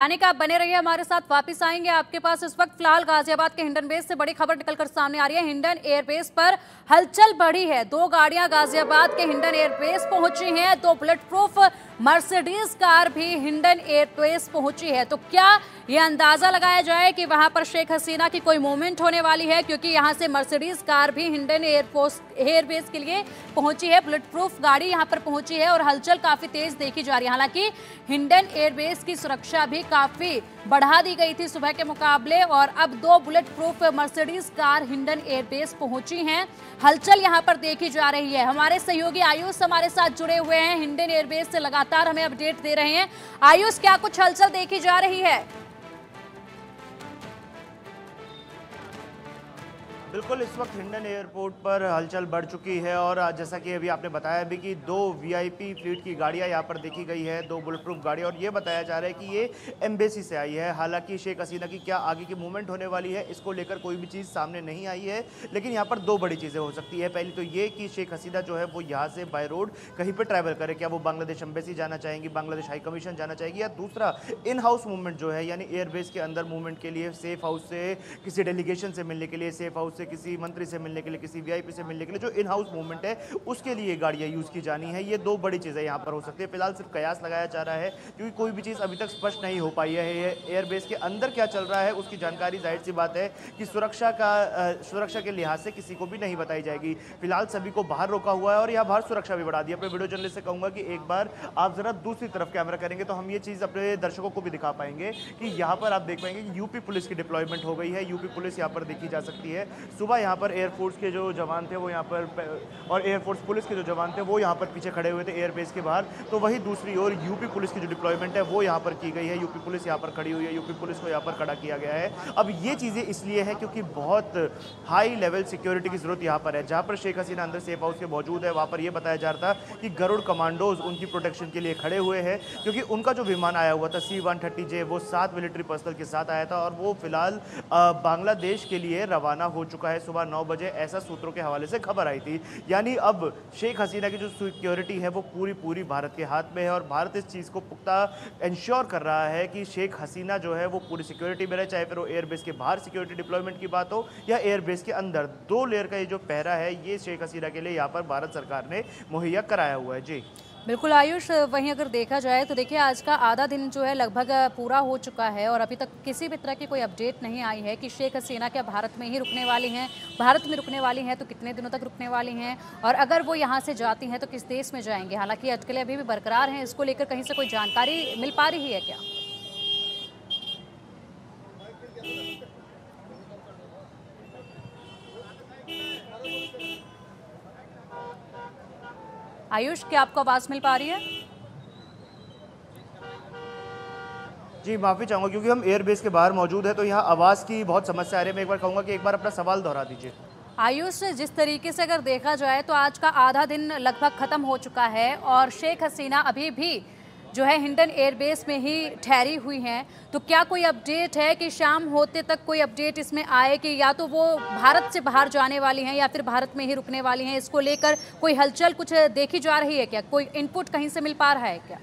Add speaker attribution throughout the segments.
Speaker 1: अनिका, आप बने रहिए हमारे साथ, वापस आएंगे आपके पास। इस वक्त फिलहाल गाजियाबाद के हिंडन बेस से बड़ी खबर निकलकर सामने आ रही है। हिंडन एयरबेस पर हलचल बढ़ी है। 2 गाड़ियां गाजियाबाद के हिंडन एयरबेस पहुंची हैं। 2 बुलेट प्रूफ मर्सिडीज कार भी हिंडन एयरबेस पहुंची है। तो क्या ये अंदाजा लगाया जाए कि वहां पर शेख हसीना की कोई मूवमेंट होने वाली है, क्योंकि यहां से मर्सिडीज कार भी हिंडन एयरबेस के लिए पहुंची है। बुलेट प्रूफ गाड़ी यहां पर पहुंची है और हलचल काफी तेज देखी जा रही है। हालांकि हिंडन एयरबेस की सुरक्षा भी काफी बढ़ा दी गई थी सुबह के मुकाबले, और अब 2 bullet proof Mercedes car Hindon airbase पहुंची हैं। हलचल यहां पर देखी जा रही है। हमारे सहयोगी आयुष हमारे साथ जुड़े हुए हैं, हिंडन एयरबेस से लगातार हमें अपडेट दे रहे हैं। आयुष, क्या कुछ हलचल देखी जा रही है?
Speaker 2: बिल्कुल, इस वक्त हिंडन एयरपोर्ट पर हलचल बढ़ चुकी है और जैसा कि अभी आपने बताया भी कि 2 वीआईपी फ्लीट की गाड़ियां यहां पर देखी गई है, 2 बुलेट प्रूफ गाड़ियां, और ये बताया जा रहा है कि ये एम्बेसी से आई है। हालांकि शेख हसीना की क्या आगे की मूवमेंट होने वाली है, इसको लेकर कोई भी चीज़ सामने नहीं आई है, लेकिन यहाँ पर 2 बड़ी चीज़ें हो सकती है। पहली तो ये कि शेख हसीना जो है वो यहाँ से बाय रोड कहीं पर ट्रैवल करे। क्या वो बांग्लादेश एम्बेसी जाना चाहेंगी, बांग्लादेश हाई कमीशन जाना चाहेगी, या दूसरा इन हाउस मूवमेंट जो है, यानी एयरबेस के अंदर मूवमेंट के लिए सेफ हाउस से किसी डेलीगेशन से मिलने के लिए, सेफ हाउस से किसी मंत्री से मिलने के लिए, किसी वीआईपी से मिलने के लिए, जो इन हाउस मूवमेंट है उसके लिए गाड़ियां यूज की जानी है। ये 2 बड़ी चीजें यहां पर हो सकती है। फिलहाल सिर्फ कयास लगाया जा रहा है, क्योंकि कोई भी चीज अभी तक स्पष्ट नहीं हो पाई है। एयरबेस के अंदर क्या चल रहा है उसकी जानकारी जाहिर सी बात है कि सुरक्षा के लिहाज से किसी को भी नहीं बताई जाएगी। फिलहाल सभी को बाहर रोका हुआ है और यहाँ बाहर सुरक्षा भी बढ़ा दी। अपने वीडियो जर्नलिस्ट से कहूंगा कि एक बार आप जरा दूसरी तरफ कैमरा करेंगे तो हम ये चीज अपने दर्शकों को भी दिखा पाएंगे कि यहाँ पर आप देख पाएंगे कि यूपी पुलिस की डिप्लॉयमेंट हो गई है। यूपी पुलिस यहाँ पर देखी जा सकती है। सुबह यहाँ पर एयरफोर्स के जो जवान थे वो यहाँ पर, और एयरफोर्स पुलिस के जो जवान थे वो यहाँ पर पीछे खड़े हुए थे एयरबेस के बाहर। तो वही दूसरी ओर यूपी पुलिस की जो डिप्लॉयमेंट है वो यहाँ पर की गई है। यूपी पुलिस यहाँ पर खड़ी हुई है, यूपी पुलिस को यहाँ पर खड़ा किया गया है। अब ये चीज़ें इसलिए है क्योंकि बहुत हाई लेवल सिक्योरिटी की जरूरत यहाँ पर है। जहाँ पर शेख हसीना अंदर सेफ हाउस के मौजूद है, वहाँ पर यह बताया जा रहा था कि गरुड़ कमांडोज उनकी प्रोटेक्शन के लिए खड़े हुए हैं, क्योंकि उनका जो विमान आया हुआ था C-130J वो 7 मिलिट्री पर्सनल के साथ आया था और वो फिलहाल बांग्लादेश के लिए रवाना हो चुका है सुबह 9 बजे, ऐसा सूत्रों के हवाले से खबर आई थी। यानी अब शेख हसीना की जो सिक्योरिटी है वो पूरी भारत के हाथ में है, और भारत इस चीज़ को पुख्ता इंश्योर कर रहा है कि शेख हसीना जो है वो पूरी सिक्योरिटी में रहे, चाहे फिर वो एयरबेस के बाहर सिक्योरिटी डिप्लॉयमेंट की बात हो या एयरबेस के अंदर। 2 लेयर का ये जो पहरा है ये शेख हसीना के लिए यहाँ पर भारत सरकार ने मुहैया कराया हुआ है। जी
Speaker 1: बिल्कुल आयुष, वहीं अगर देखा जाए तो देखिए आज का आधा दिन जो है लगभग पूरा हो चुका है और अभी तक किसी भी तरह की कोई अपडेट नहीं आई है कि शेख हसीना क्या भारत में ही रुकने वाली हैं। भारत में रुकने वाली हैं तो कितने दिनों तक रुकने वाली हैं, और अगर वो यहाँ से जाती हैं तो किस देश में जाएंगे। हालांकि अटकलें अभी भी बरकरार हैं, इसको लेकर कहीं से कोई जानकारी मिल पा रही है क्या? आयुष, क्या आपको आवाज मिल पा रही है?
Speaker 2: जी, माफ़ी चाहूँगा क्योंकि हम एयरबेस के बाहर मौजूद है तो यहाँ आवाज़ की बहुत समस्या आ रही है। मैं एक बार कहूँगा कि एक बार अपना सवाल दोहरा दीजिए।
Speaker 1: आयुष, जिस तरीके से अगर देखा जाए तो आज का आधा दिन लगभग खत्म हो चुका है और शेख हसीना अभी भी जो है हिंडन एयरबेस में ही ठहरी हुई हैं, तो क्या कोई अपडेट है कि शाम होते तक कोई अपडेट इसमें आए कि या तो वो भारत से बाहर जाने वाली हैं या फिर भारत में ही रुकने वाली हैं? इसको लेकर कोई हलचल कुछ देखी जा रही है क्या? कोई इनपुट कहीं से मिल पा रहा है क्या?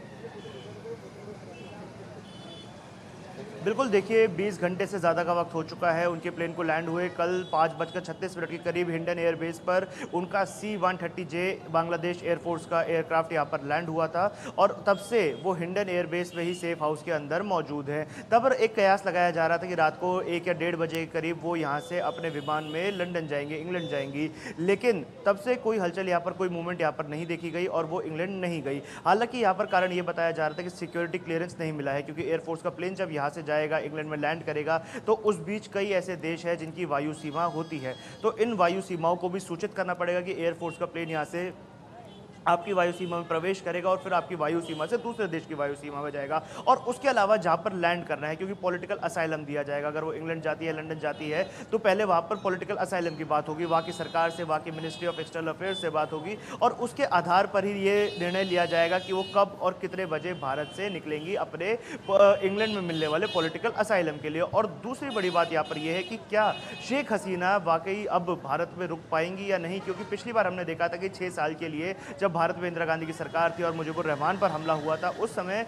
Speaker 2: बिल्कुल, देखिए 20 घंटे से ज़्यादा का वक्त हो चुका है उनके प्लेन को लैंड हुए। कल 5:36 के करीब हिंडन एयरबेस पर उनका C-130J बांग्लादेश एयरफोर्स का एयरक्राफ्ट यहाँ पर लैंड हुआ था, और तब से वो हिंडन एयरबेस में ही सेफ हाउस के अंदर मौजूद है। तब पर एक कयास लगाया जा रहा था कि रात को 1 या 1:30 बजे के करीब वो यहाँ से अपने विमान में लंदन जाएंगे, इंग्लैंड जाएंगी, लेकिन तब से कोई हलचल यहाँ पर, कोई मूवमेंट यहाँ पर नहीं देखी गई और वो इंग्लैंड नहीं गई। हालांकि यहाँ पर कारण ये बताया जा रहा था कि सिक्योरिटी क्लियरेंस नहीं मिला है, क्योंकि एयरफोर्स का प्लेन जब यहाँ से जाएगा, इंग्लैंड में लैंड करेगा, तो उस बीच कई ऐसे देश हैं जिनकी वायु सीमा होती है, तो इन वायु सीमाओं को भी सूचित करना पड़ेगा कि एयरफोर्स का प्लेन यहाँ से आपकी वायु सीमा में प्रवेश करेगा और फिर आपकी वायु सीमा से दूसरे देश की वायु सीमा में जाएगा। और उसके अलावा जहाँ पर लैंड करना है, क्योंकि पॉलिटिकल असाइलम दिया जाएगा, अगर वो इंग्लैंड जाती है, लंदन जाती है, तो पहले वहाँ पर पॉलिटिकल असाइलम की बात होगी, वहाँ की सरकार से, वहाँ की मिनिस्ट्री ऑफ एक्सटर्नल अफेयर्स से बात होगी, और उसके आधार पर ही ये निर्णय लिया जाएगा कि वो कब और कितने बजे भारत से निकलेंगी अपने इंग्लैंड में मिलने वाले पॉलिटिकल असाइलम के लिए। और दूसरी बड़ी बात यहाँ पर यह है कि क्या शेख हसीना वाकई अब भारत में रुक पाएंगी या नहीं, क्योंकि पिछली बार हमने देखा था कि 6 साल के लिए जब भारत में इंदिरा गांधी की सरकार थी और मुजीबुर रहमान पर हमला हुआ था, उस समय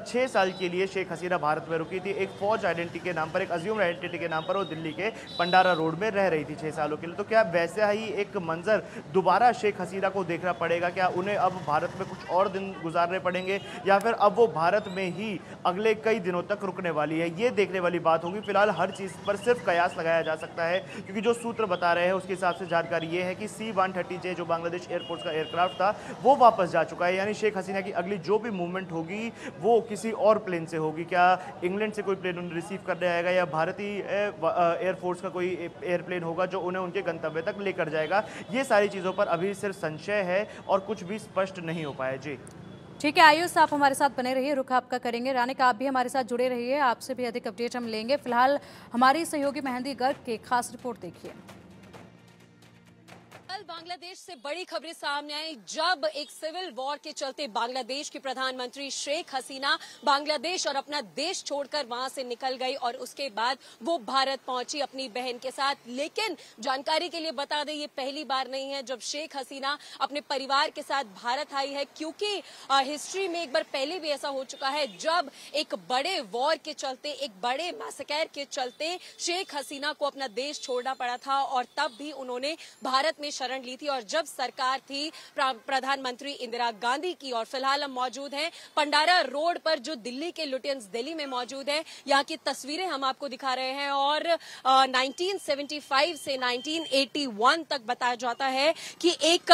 Speaker 2: 6 साल के लिए शेख हसीना भारत में रुकी थी। एक फौज आइडेंटिटी के नाम पर, एक अज्यूम आइडेंटिटी के नाम पर वो दिल्ली के पंडारा रोड में रह रही थी 6 सालों के लिए। तो क्या वैसा ही एक मंजर दोबारा शेख हसीना को देखना पड़ेगा? क्या उन्हें अब भारत में कुछ और दिन गुजारने पड़ेंगे या फिर अब वो भारत में ही अगले कई दिनों तक रुकने वाली है? ये देखने वाली बात होगी। फिलहाल हर चीज़ पर सिर्फ कयास लगाया जा सकता है, क्योंकि जो सूत्र बता रहे हैं उसके हिसाब से जानकारी ये है कि C-130J जो बांग्लादेश एयरफोर्स का एयरक्राफ्ट था वो वापस जा चुका है। यानी शेख हसीना की अगली जो भी मूवमेंट होगी वो किसी और प्लेन से होगी। क्या इंग्लैंड से कोई प्लेन उन्हें रिसीव करने आएगा या भारतीय एयरफोर्स का कोई एयरप्लेन होगा जो उन्हें उनके गंतव्य तक लेकर जाएगा? ये सारी चीज़ों पर अभी सिर्फ संशय है और कुछ भी स्पष्ट नहीं हो पाया। जी
Speaker 1: ठीक है आयुष, आप हमारे साथ बने रहिए, रुख आपका करेंगे। रानिक, आप भी हमारे साथ जुड़े रहिए, आपसे भी अधिक अपडेट हम लेंगे। फिलहाल हमारी सहयोगी मेहंदी गर्ग की खास रिपोर्ट देखिए।
Speaker 3: बांग्लादेश से बड़ी खबरें सामने आई जब एक सिविल वॉर के चलते बांग्लादेश की प्रधानमंत्री शेख हसीना बांग्लादेश और अपना देश छोड़कर वहां से निकल गई और उसके बाद वो भारत पहुंची अपनी बहन के साथ। लेकिन जानकारी के लिए बता दें, ये पहली बार नहीं है जब शेख हसीना अपने परिवार के साथ भारत आई है, क्योंकि हिस्ट्री में एक बार पहले भी ऐसा हो चुका है जब एक बड़े वॉर के चलते, एक बड़े मैसेकर के चलते शेख हसीना को अपना देश छोड़ना पड़ा था और तब भी उन्होंने भारत में शरण ली थी। और जब सरकार थी प्रधानमंत्री इंदिरा गांधी की। और फिलहाल हम मौजूद हैं पंडारा रोड पर जो दिल्ली के लुटियंस दिल्ली में मौजूद है। यहाँ की तस्वीरें हम आपको दिखा रहे हैं और 1975 से 1981 तक बताया जाता है कि एक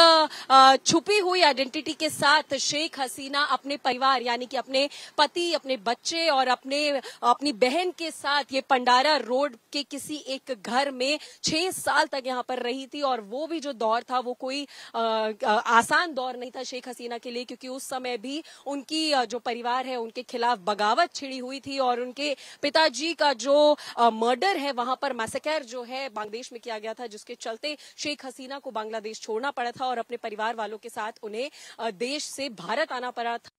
Speaker 3: छुपी हुई आइडेंटिटी के साथ शेख हसीना अपने परिवार यानी कि अपने पति, अपने बच्चे और अपनी बहन के साथ ये पंडारा रोड के किसी एक घर में 6 साल तक यहाँ पर रही थी। और वो भी जो दौर था वो कोई आसान दौर नहीं था शेख हसीना के लिए, क्योंकि उस समय भी उनकी जो परिवार है उनके खिलाफ बगावत छिड़ी हुई थी और उनके पिताजी का जो मर्डर है वहां पर मैसेकर जो है बांग्लादेश में किया गया था, जिसके चलते शेख हसीना को बांग्लादेश छोड़ना पड़ा था और अपने परिवार वालों के साथ उन्हें देश से भारत आना पड़ा था।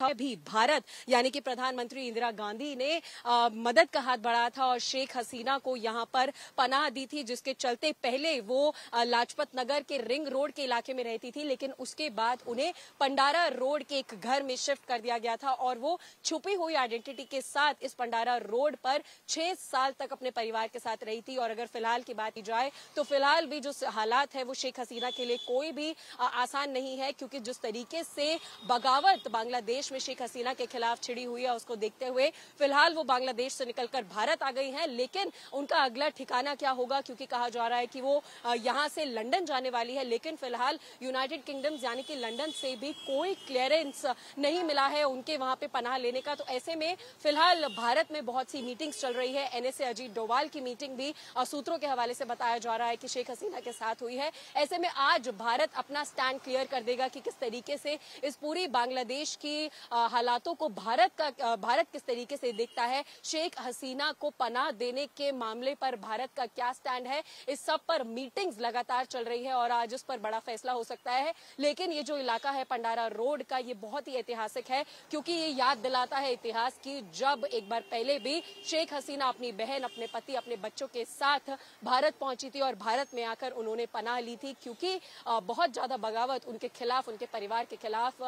Speaker 3: भी भारत यानी कि प्रधानमंत्री इंदिरा गांधी ने मदद का हाथ बढ़ाया था और शेख हसीना को यहां पर पनाह दी थी, जिसके चलते पहले वो लाजपत नगर के रिंग रोड के इलाके में रहती थी, लेकिन उसके बाद उन्हें पंडारा रोड के एक घर में शिफ्ट कर दिया गया था और वो छुपी हुई आइडेंटिटी के साथ इस पंडारा रोड पर 6 साल तक अपने परिवार के साथ रही थी। और अगर फिलहाल की बात की जाए तो फिलहाल भी जो हालात है वो शेख हसीना के लिए कोई भी आसान नहीं है, क्योंकि जिस तरीके से बगावत बांग्लादेश में शेख हसीना के खिलाफ छिड़ी हुई है उसको देखते हुए फिलहाल वो बांग्लादेश से निकलकर भारत आ गई हैं। लेकिन उनका अगला ठिकाना क्या होगा, क्योंकि कहा जा रहा है कि वो यहां से लंदन जाने वाली है, लेकिन फिलहाल यूनाइटेड किंगडम यानी कि लंदन से भी कोई क्लियरेंस नहीं मिला है उनके वहां पे पनाह लेने का। तो ऐसे में फिलहाल भारत में बहुत सी मीटिंग्स चल रही है। एनएसए अजीत डोभाल की मीटिंग भी सूत्रों के हवाले से बताया जा रहा है कि शेख हसीना के साथ हुई है। ऐसे में आज भारत अपना स्टैंड क्लियर कर देगा कि किस तरीके से इस पूरी बांग्लादेश की हालातों को भारत किस तरीके से देखता है, शेख हसीना को पनाह देने के मामले पर भारत का क्या स्टैंड है। इस सब पर मीटिंग्स लगातार चल रही है और आज इस पर बड़ा फैसला हो सकता है। लेकिन ये जो इलाका है पंडारा रोड का, ये बहुत ही ऐतिहासिक है, क्योंकि ये याद दिलाता है इतिहास की जब एक बार पहले भी शेख हसीना अपनी बहन, अपने पति, अपने बच्चों के साथ भारत पहुंची थी और भारत में आकर उन्होंने पनाह ली थी, क्योंकि बहुत ज्यादा बगावत उनके खिलाफ, उनके परिवार के खिलाफ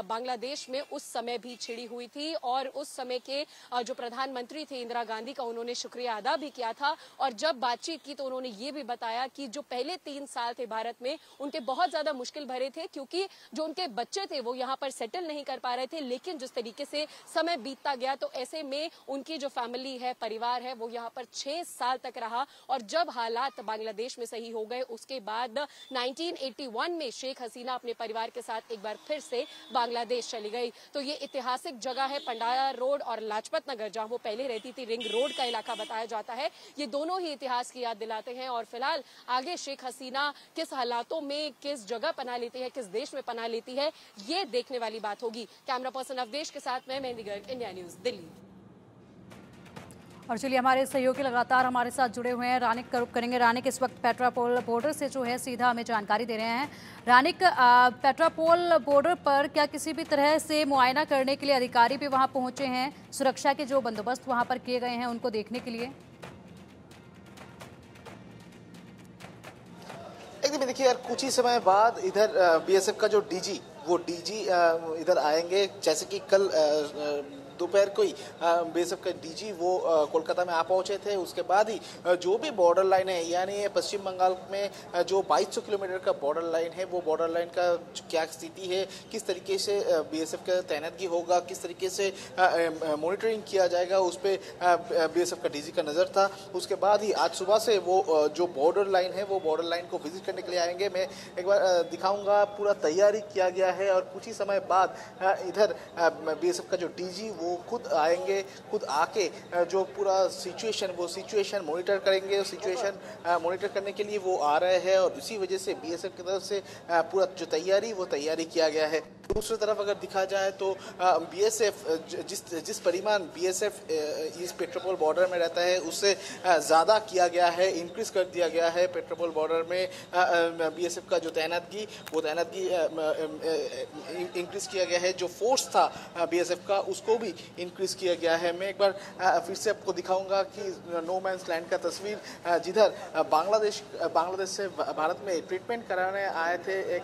Speaker 3: बांग्लादेश में उस समय भी छिड़ी हुई थी। और उस समय के जो प्रधानमंत्री थे इंदिरा गांधी का उन्होंने शुक्रिया अदा भी किया था। और जब बातचीत की तो उन्होंने ये भी बताया कि जो पहले 3 साल थे भारत में उनके बहुत ज्यादा मुश्किल भरे थे, क्योंकि जो उनके बच्चे थे वो यहाँ पर सेटल नहीं कर पा रहे थे। लेकिन जिस तरीके से समय बीतता गया तो ऐसे में उनकी जो फैमिली है, परिवार है, वो यहाँ पर 6 साल तक रहा। और जब हालात बांग्लादेश में सही हो गए उसके बाद 1981 में शेख हसीना अपने परिवार के साथ एक बार फिर से बांग्लादेश चली गई। तो ये ऐतिहासिक जगह है पंडारा रोड और लाजपत नगर, जहां वो पहले रहती थी, रिंग रोड का इलाका बताया जाता है। ये दोनों ही इतिहास की याद दिलाते हैं। और फिलहाल आगे शेख हसीना किस हालातों में, किस जगह पनाह लेती है, किस देश में पनाह लेती है, ये देखने वाली बात होगी। कैमरा पर्सन अवधेश के साथ मैं मेहंदी गर्ग, इंडिया न्यूज दिल्ली।
Speaker 1: और चलिए हमारे सहयोगी लगातार हमारे साथ जुड़े हुए हैं। रानिक का रुख करेंगे। रानिक इस वक्त पेट्रापोल बॉर्डर से जो है सीधा हमें जानकारी दे रहे हैं। रानिक, पेट्रापोल बॉर्डर पर क्या किसी भी तरह से मुआयना करने के लिए अधिकारी भी वहां पहुंचे हैं? सुरक्षा के जो बंदोबस्त वहां पर किए गए हैं उनको देखने के लिए?
Speaker 4: संस्कृति में देखिए यार, कुछ ही समय बाद इधर बीएसएफ का जो डीजी इधर आएंगे। जैसे कि कल दोपहर को ही बीएसएफ का डीजी वो कोलकाता में आ पहुंचे थे। उसके बाद ही जो भी बॉर्डर लाइन है, यानी पश्चिम बंगाल में जो 2200 किलोमीटर का बॉर्डर लाइन है, वो बॉर्डर लाइन का क्या स्थिति है, किस तरीके से बीएसएफ का तैनातगी होगा, किस तरीके से मॉनिटरिंग किया जाएगा, उस पर बीएसएफ का डीजी का नज़र था। उसके बाद ही आज सुबह से वो जो बॉर्डर लाइन है, वो बॉर्डर लाइन को विजिट करने के लिए आएंगे। मैं एक बार दिखाऊंगा, पूरा तैयारी किया गया है और कुछ ही समय बाद इधर बीएसएफ का जो डीजी वो खुद आएंगे, खुद आके जो पूरा सिचुएशन मॉनिटर करेंगे। सिचुएशन मॉनिटर करने के लिए वो आ रहे हैं और इसी वजह से बीएसएफ की तरफ से पूरा जो तैयारी किया गया है। दूसरी तरफ अगर दिखा जाए तो बीएसएफ जिस परिमाण बीएसएफ इस पेट्रोपोल बॉर्डर में रहता है, उससे ज़्यादा किया गया है, इंक्रीज कर दिया गया है। पेट्रोपोल बॉर्डर में बीएसएफ का जो तैनातगी इंक्रीज किया गया है। जो फोर्स था बीएसएफ का, उसको भी इंक्रीज किया गया है। मैं एक बार फिर से आपको दिखाऊंगा कि नो मैंस लैंड का तस्वीर, जिधर बांग्लादेश से भारत में ट्रीटमेंट कराने आए थे एक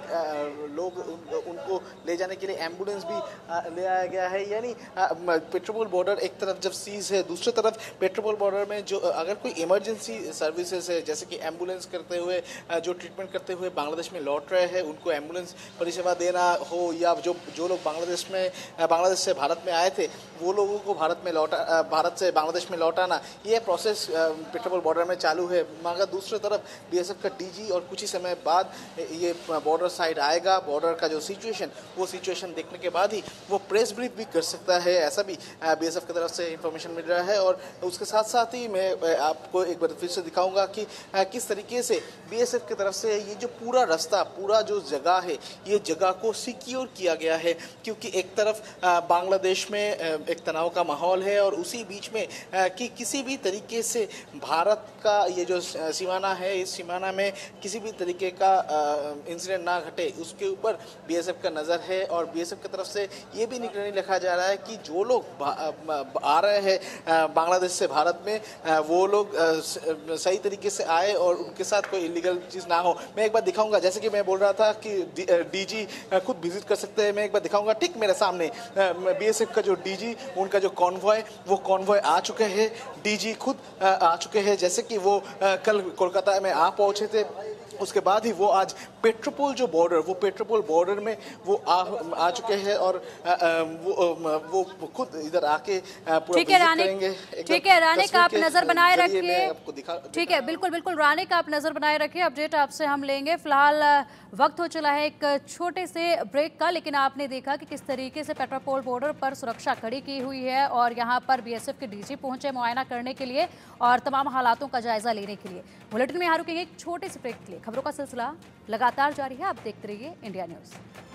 Speaker 4: लोग, उनको ले जाने के लिए एम्बुलेंस भी ले आया गया है। यानी पेट्रोपोल बॉर्डर एक तरफ जब सीज है, दूसरी तरफ पेट्रोपोल बॉर्डर में जो अगर कोई इमरजेंसी सर्विसेज है, जैसे कि एम्बुलेंस करते हुए जो ट्रीटमेंट करते हुए बांग्लादेश में लौट रहे हैं, उनको एम्बुलेंस परिसेवा देना हो, या जो लोग बांग्लादेश से भारत में आए थे, वो लोगों को भारत से बांग्लादेश में लौटाना, ये प्रोसेस पेट्रोपोल बॉर्डर में चालू है। मगर दूसरी तरफ बीएसएफ का डीजी और कुछ ही समय बाद ये बॉर्डर साइड आएगा। बॉर्डर का जो सिचुएशन देखने के बाद ही वो प्रेस ब्रीफ भी कर सकता है, ऐसा भी बीएसएफ की तरफ से इंफॉर्मेशन मिल रहा है। और उसके साथ साथ ही मैं आपको एक बार फिर से दिखाऊंगा कि किस तरीके से बीएसएफ की तरफ से ये जो पूरा रास्ता, पूरा जो जगह है, ये जगह को सिक्योर किया गया है। क्योंकि एक तरफ बांग्लादेश में एक तनाव का माहौल है और उसी बीच में कि किसी भी तरीके से भारत का ये जो सीमाना है, इस सीमाना में किसी भी तरीके का इंसिडेंट ना घटे, उसके ऊपर बीएसएफ का नज़र है। और बीएसएफ की तरफ से ये भी निगरानी रखा जा रहा है कि जो लोग आ रहे हैं बांग्लादेश से भारत में, वो लोग सही तरीके से आए और उनके साथ कोई इलीगल चीज़ ना हो। मैं एक बार दिखाऊंगा, जैसे कि मैं बोल रहा था कि डीजी खुद विजिट कर सकते हैं। मैं एक बार दिखाऊंगा, ठीक मेरे सामने बीएसएफ का जो डीजी, उनका जो कॉन्वॉय आ चुके हैं। डीजी खुद आ चुके हैं, जैसे कि वो कल कोलकाता में आ पहुंचे थे। उसके बाद ही वो आज पेट्रोपोल बॉर्डर में वो आ चुके हैं और वो खुद इधर आके पूरा विजिट करेंगे।
Speaker 1: ठीक है रानिक, आप नजर बनाए रखिए। ठीक है, बिल्कुल रानिक, आप नजर बनाए रखिए। अपडेट आपसे हम लेंगे। फिलहाल वक्त हो चला है एक छोटे से ब्रेक का, लेकिन आपने देखा कि किस तरीके से पेट्रोपोल बॉर्डर पर सुरक्षा कड़ी की हुई है और यहाँ पर बीएसएफ के डीजी पहुंचे मुआयना करने के लिए और तमाम हालातों का जायजा लेने के लिए। बुलेटिन में यहाँ रुकेंगे एक छोटे से ब्रेक के लिए। खबरों का सिलसिला लगातार जारी है, आप देखते रहिए इंडिया न्यूज़।